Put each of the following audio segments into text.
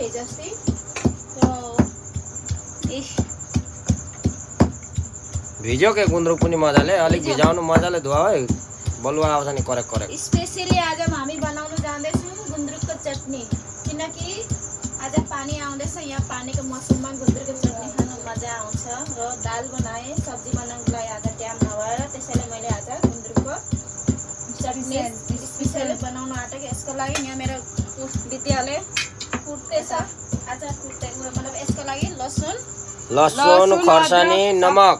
हिजोस्ति भिज्यो के गुन्द्रुक पनि मजाले अलिक भिजाउनु मजाले धुवा है बलुवा आउँछ नि करेक्ट स्पेशली आज हामी बनाउन जाँदैछौँ गुन्द्रुकको चटनी किनकि आज पानी आउँदैछ यहाँ पानीको मौसममा गुन्द्रुकको चटनी खान मजा आउँछ र दाल बनाएँ सब्जी बनाउनको लागि आज टाइम नभएर त्यसैले मैले आज गुन्द्रुकको चटनी स्पेशली बनाउन आँटेको यसको लागि यहाँ मेरो विद्यालय कुट्दैछ आज कुट्दैको मतलब यसको लागि लसुन खर्सानी नमक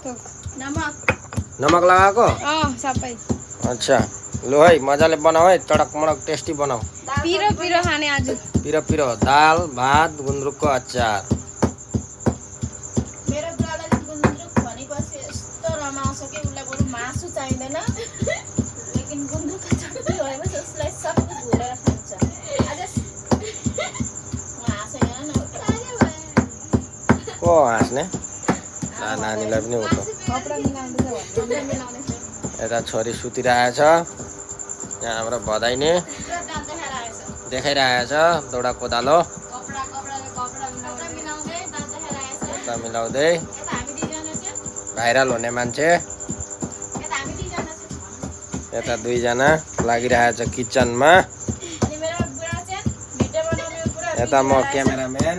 लगाएको सबै अच्छा लु है मजाले बनाऊ है चडक मडक टेस्टी बनाऊ पिरो खाने आज पिरो दाल भात गुन्द्रुकको अचार मेरो बुढालाई गुन्द्रुक भनेपछि यस्तो रमाउँछ कि उसलाई बरु मासु चाहिँदैन लेकिन गुन्द्रुकको चटनी भएपछि उसलाई सब कुछ भुलेर खान्छ आज को हाँस्ने नानीलाई पनि उठ्यो यता छोरी सुतिरहेछ यहाँ हाम्रो भदाइने देखाइरहेछ दौडा कोदालो मिलाउँदै भाइरल हुने मान्छे यता दुईजना लागिरहेछ किचनमा यता म क्यामेराम्यान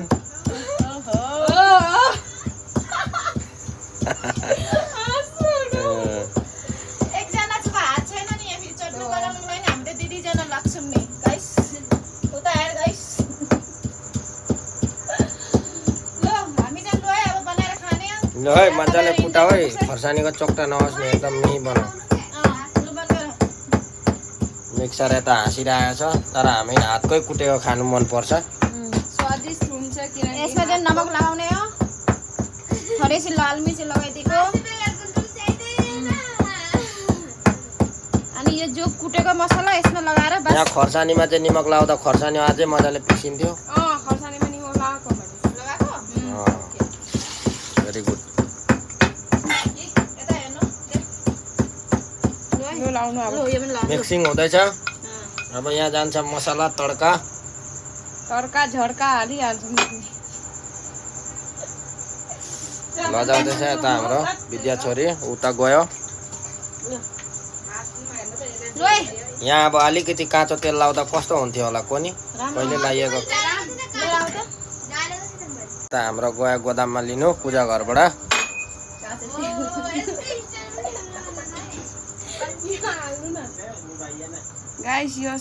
है मजाले कुटाऊ है खर्सानीको चोक्टा नहोस् न एकदम मिही बनाऊ मिक्सर यता हाँसिरहेछ तर हामी हातकै कुटेको खानु मनपर्छ स्वादिष्ट हुन्छ किनकि यसमा चाहिँ नमक लगाउने हो थोरैसी लाल मिर्च लगाइदिएको अनि यो जो कुटेको मसला यसमा लगाएर बस यहाँ खर्सानीमा चाहिँ निमक लगाउँदा खर्सानी अझै मजाले पिसिन्थ्यो खर्सानीमा निमक लगाएको भेरी गुड मिक्सिङ हुँदैछ अब यहाँ जान्छ मसला तड्का झड्का हालिहाल्छौँ लजाउँदैछ यता हाम्रो विद्या छोरी उता गयो यहाँ अब अलिकति काँचो तेल लाउँदा कस्तो हुन्थ्यो होला कोनी कहिले लाइएको यता हाम्रो गयो गोदाममा लिनु पूजा घरबाट गाइस यो